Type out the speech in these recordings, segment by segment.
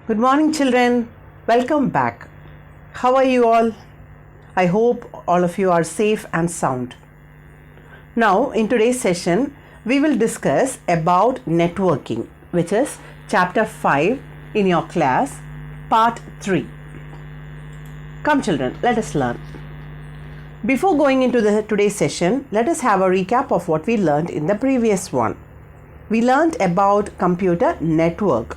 Good morning, children. Welcome back. How are you all? I hope all of you are safe and sound. Now, in today's session, we will discuss about networking, which is chapter 5 in your class, part 3. Come, children, let us learn. Before going into today's session, let us have a recap of what we learned in the previous one. We learned about computer network.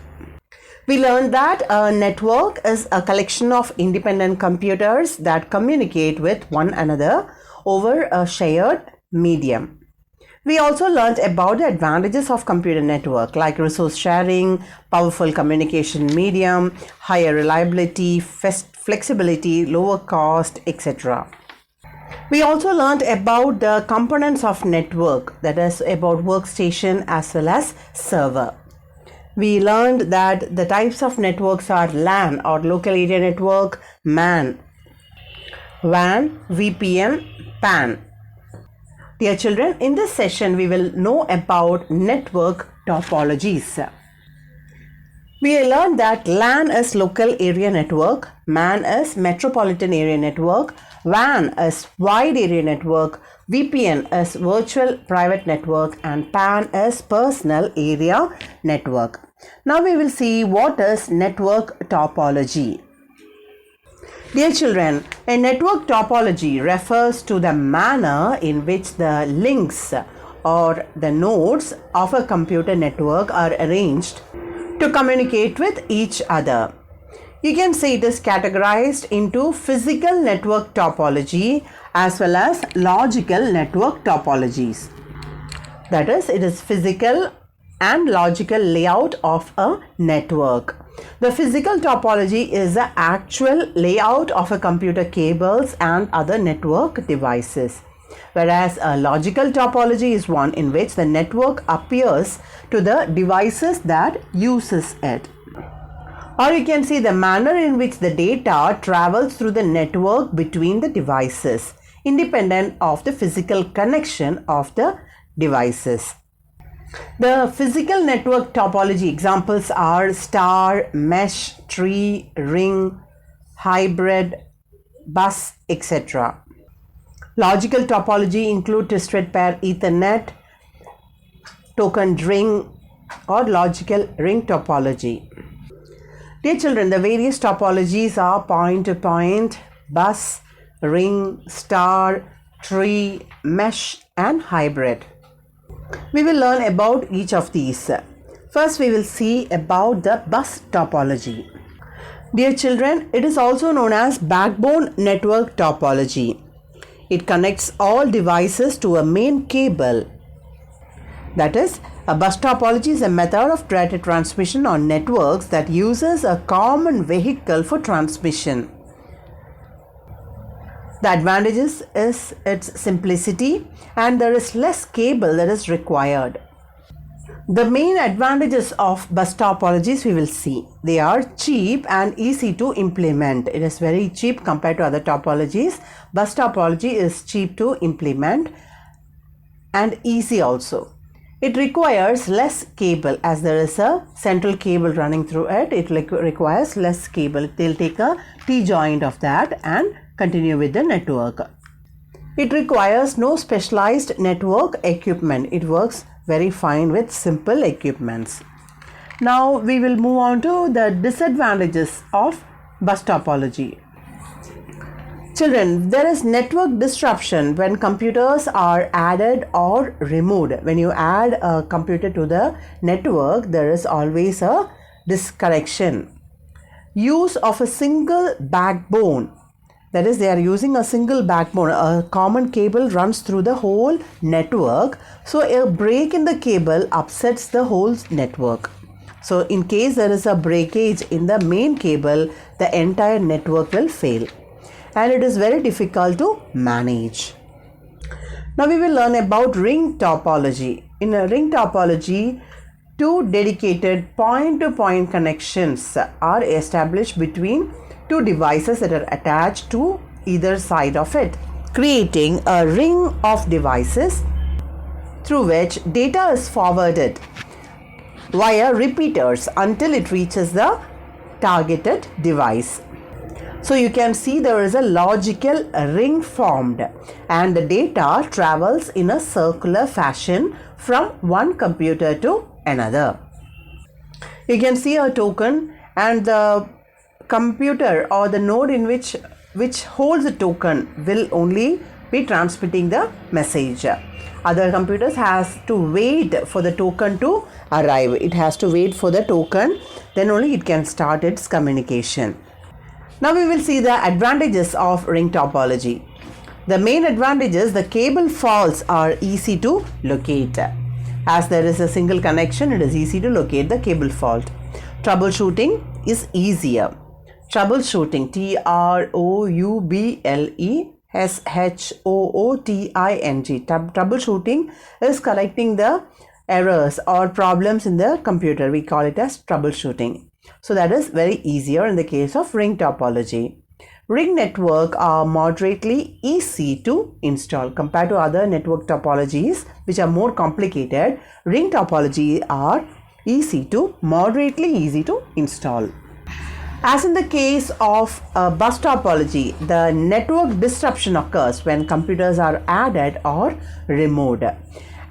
We learned that a network is a collection of independent computers that communicate with one another over a shared medium. We also learned about the advantages of computer network like resource sharing, powerful communication medium, higher reliability, flexibility, lower cost, etc. We also learned about the components of network, that is about workstation as well as server. We learned that the types of networks are LAN or local area network, MAN, WAN, VPN, PAN. Dear children, in this session we will know about network topologies. We learned that LAN is local area network, MAN is metropolitan area network, WAN is wide area network, VPN is virtual private network, and PAN is personal area network. Now we will see what is network topology. Dear children, a network topology refers to the manner in which the links or the nodes of a computer network are arranged to communicate with each other. You can say it is categorized into physical network topology as well as logical network topologies. That is, it is physical and logical layout of a network. The physical topology is the actual layout of a computer cables and other network devices, whereas a logical topology is one in which the network appears to the devices that uses it. Or you can see the manner in which the data travels through the network between the devices, independent of the physical connection of the devices. The physical network topology examples are star, mesh, tree, ring, hybrid, bus, etc. Logical topology include twisted pair Ethernet, tokened ring, or logical ring topology. Dear children, the various topologies are point-to-point, bus, ring, star, tree, mesh, and hybrid. We will learn about each of these. First, we will see about the bus topology. Dear children, it is also known as backbone network topology. It connects all devices to a main cable. That is, a bus topology is a method of data transmission on networks that uses a common vehicle for transmission. The advantages is its simplicity and there is less cable that is required. The main advantages of bus topologies we will see. They are cheap and easy to implement. It is very cheap compared to other topologies. Bus topology is cheap to implement and easy also. It requires less cable as there is a central cable running through it. It requires less cable. They'll take a T-joint of that and continue with the network. It requires no specialized network equipment. It works very fine with simple equipments. Now we will move on to the disadvantages of bus topology. Children, there is network disruption when computers are added or removed. When you add a computer to the network, there is always a disconnection. Use of a single backbone. That is, they are using a single backbone. A common cable runs through the whole network. So a break in the cable upsets the whole network. So in case there is a breakage in the main cable, the entire network will fail. And it is very difficult to manage. Now we will learn about ring topology. In a ring topology, two dedicated point-to-point connections are established between two devices that are attached to either side of it, creating a ring of devices through which data is forwarded via repeaters until it reaches the targeted device. So you can see there is a logical ring formed and the data travels in a circular fashion from one computer to another. You can see a token and the computer or the node in which holds the token will only be transmitting the message. Other computers has to wait for the token to arrive. It has to wait for the token, then only it can start its communication. Now we will see the advantages of ring topology. The main advantages, the cable faults are easy to locate. As there is a single connection, it is easy to locate the cable fault. Troubleshooting is easier. Troubleshooting, Troubleshooting. Troubleshooting is correcting the errors or problems in the computer. We call it as troubleshooting. So that is very easier in the case of ring topology. Ring network are moderately easy to install compared to other network topologies which are more complicated. Ring topology are moderately easy to install. As in the case of bus topology, the network disruption occurs when computers are added or removed,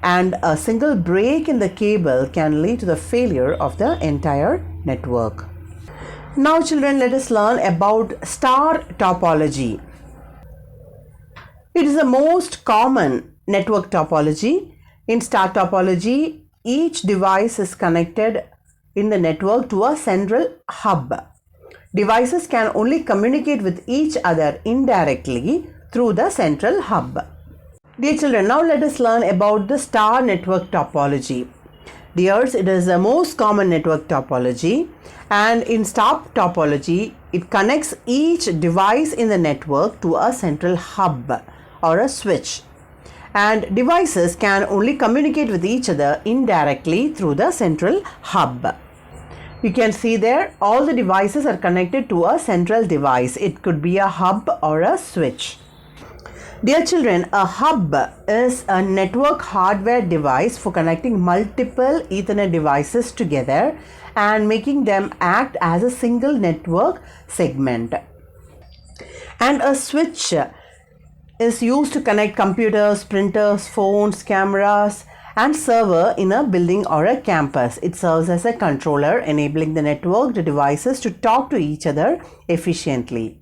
and a single break in the cable can lead to the failure of the entire network. Now children, let us learn about star topology. It is the most common network topology. In star topology, each device is connected in the network to a central hub. Devices can only communicate with each other indirectly through the central hub. Dear children, now let us learn about the star network topology. Dears, it is the most common network topology, and in star topology, it connects each device in the network to a central hub or a switch, and devices can only communicate with each other indirectly through the central hub. You can see there all the devices are connected to a central device. It could be a hub or a switch. Dear children, a hub is a network hardware device for connecting multiple Ethernet devices together and making them act as a single network segment. And a switch is used to connect computers, printers, phones, cameras, and server in a building or a campus. It serves as a controller, enabling the networked devices to talk to each other efficiently.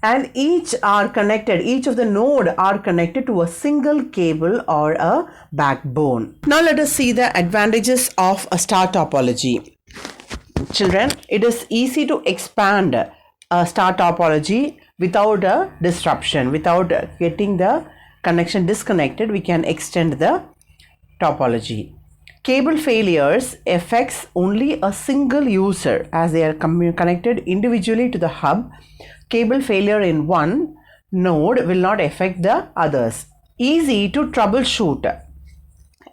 And each of the node are connected to a single cable or a backbone. Now let us see the advantages of a star topology. Children, it is easy to expand a star topology without a disruption. Without getting the connection disconnected, we can extend the topology. Cable failures affects only a single user as they are connected individually to the hub. Cable failure in one node will not affect the others. Easy to troubleshoot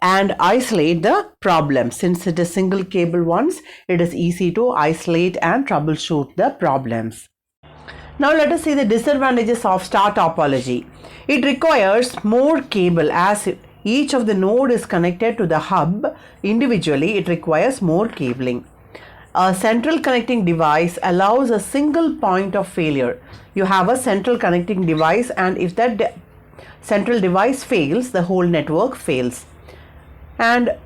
and isolate the problem. Since it is single cable ones, it is easy to isolate and troubleshoot the problems. Now let us see the disadvantages of star topology. It requires more cable as each of the node is connected to the hub individually. It requires more cabling. A central connecting device allows a single point of failure. You have a central connecting device, and if that central device fails, the whole network fails. And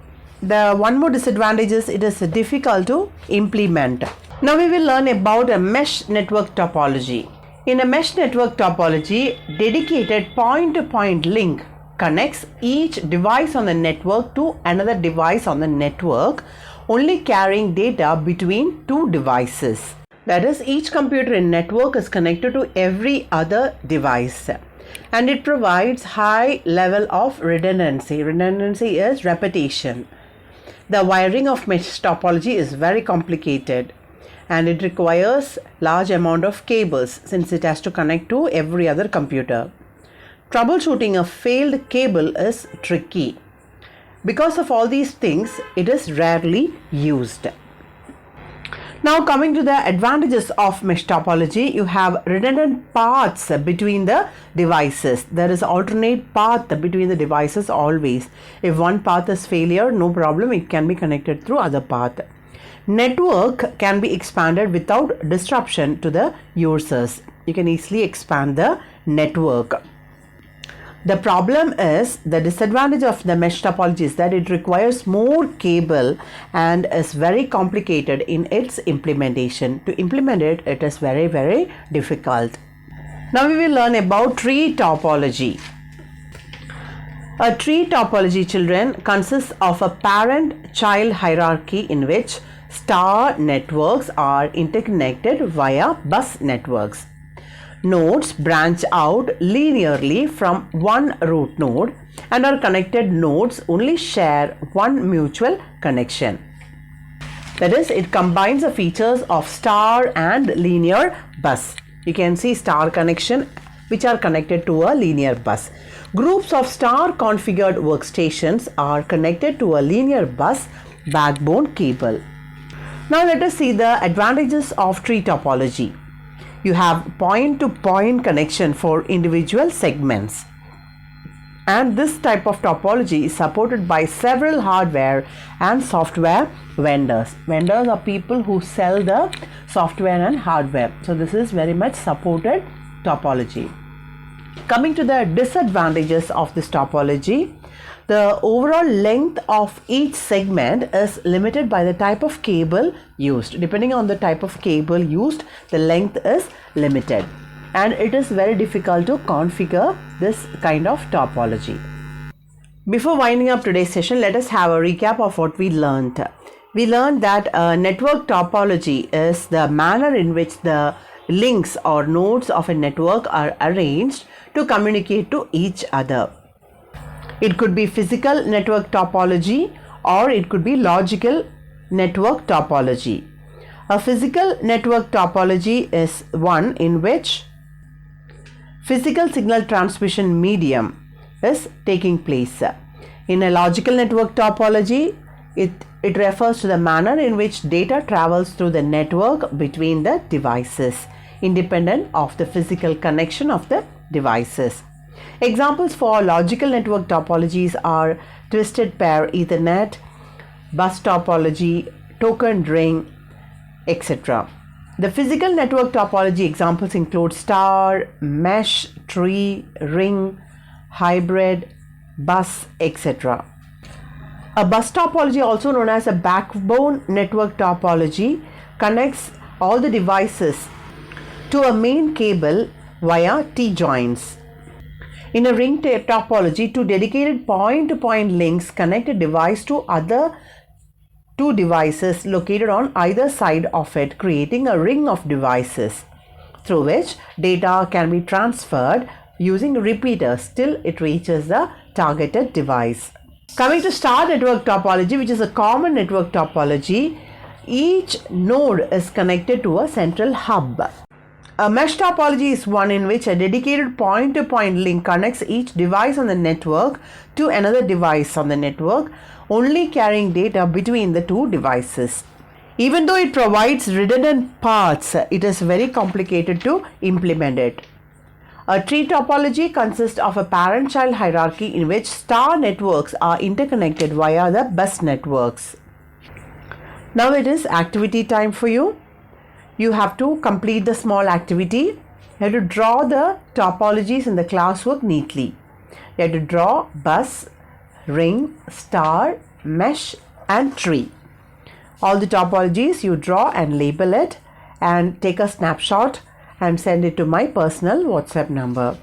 the one more disadvantage is it is difficult to implement. Now we will learn about a mesh network topology. In a mesh network topology, dedicated point-to-point link connects each device on the network to another device on the network, only carrying data between two devices. That is, each computer in network is connected to every other device, and it provides high level of redundancy. Redundancy is repetition. The wiring of mesh topology is very complicated, and it requires large amount of cables since it has to connect to every other computer. Troubleshooting a failed cable is tricky. Because of all these things, it is rarely used. Now coming to the advantages of mesh topology, you have redundant paths between the devices. There is alternate path between the devices always. If one path is failure, no problem, it can be connected through other path. Network can be expanded without disruption to the users. You can easily expand the network. The problem is, the disadvantage of the mesh topology is that it requires more cable and is very complicated in its implementation. To implement it, it is very, very difficult. Now we will learn about tree topology. A tree topology, children, consists of a parent-child hierarchy in which star networks are interconnected via bus networks. Nodes branch out linearly from one root node, and our connected nodes only share one mutual connection. That is, it combines the features of star and linear bus. You can see star connection which are connected to a linear bus. Groups of star configured workstations are connected to a linear bus backbone cable. Now let us see the advantages of tree topology. You have point-to-point connection for individual segments. And this type of topology is supported by several hardware and software vendors. Vendors are people who sell the software and hardware. So this is very much supported topology. Coming to the disadvantages of this topology, the overall length of each segment is limited by the type of cable used. Depending on the type of cable used, the length is limited. And it is very difficult to configure this kind of topology. Before winding up today's session, let us have a recap of what we learned. We learned that network topology is the manner in which the links or nodes of a network are arranged to communicate to each other. It could be physical network topology or it could be logical network topology. A physical network topology is one in which physical signal transmission medium is taking place. In a logical network topology, it refers to the manner in which data travels through the network between the devices, independent of the physical connection of the devices. Examples for logical network topologies are twisted pair Ethernet, bus topology, token ring, etc. The physical network topology examples include star, mesh, tree, ring, hybrid, bus, etc. A bus topology, also known as a backbone network topology, connects all the devices to a main cable via T-joins. In a ring topology, two dedicated point-to-point links connect a device to other two devices located on either side of it, creating a ring of devices through which data can be transferred using repeaters till it reaches the targeted device. Coming to star network topology, which is a common network topology, each node is connected to a central hub. A mesh topology is one in which a dedicated point-to-point link connects each device on the network to another device on the network, only carrying data between the two devices. Even though it provides redundant paths, it is very complicated to implement it. A tree topology consists of a parent-child hierarchy in which star networks are interconnected via the bus networks. Now it is activity time for you. You have to complete the small activity. You have to draw the topologies in the classwork neatly. You have to draw bus, ring, star, mesh and tree. All the topologies you draw and label it and take a snapshot and send it to my personal WhatsApp number.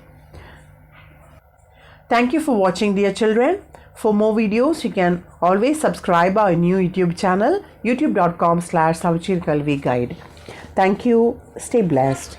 Thank you for watching, dear children. For more videos, you can always subscribe our new YouTube channel, youtube.com/Samacheer Kalvi Guide. Thank you. Stay blessed.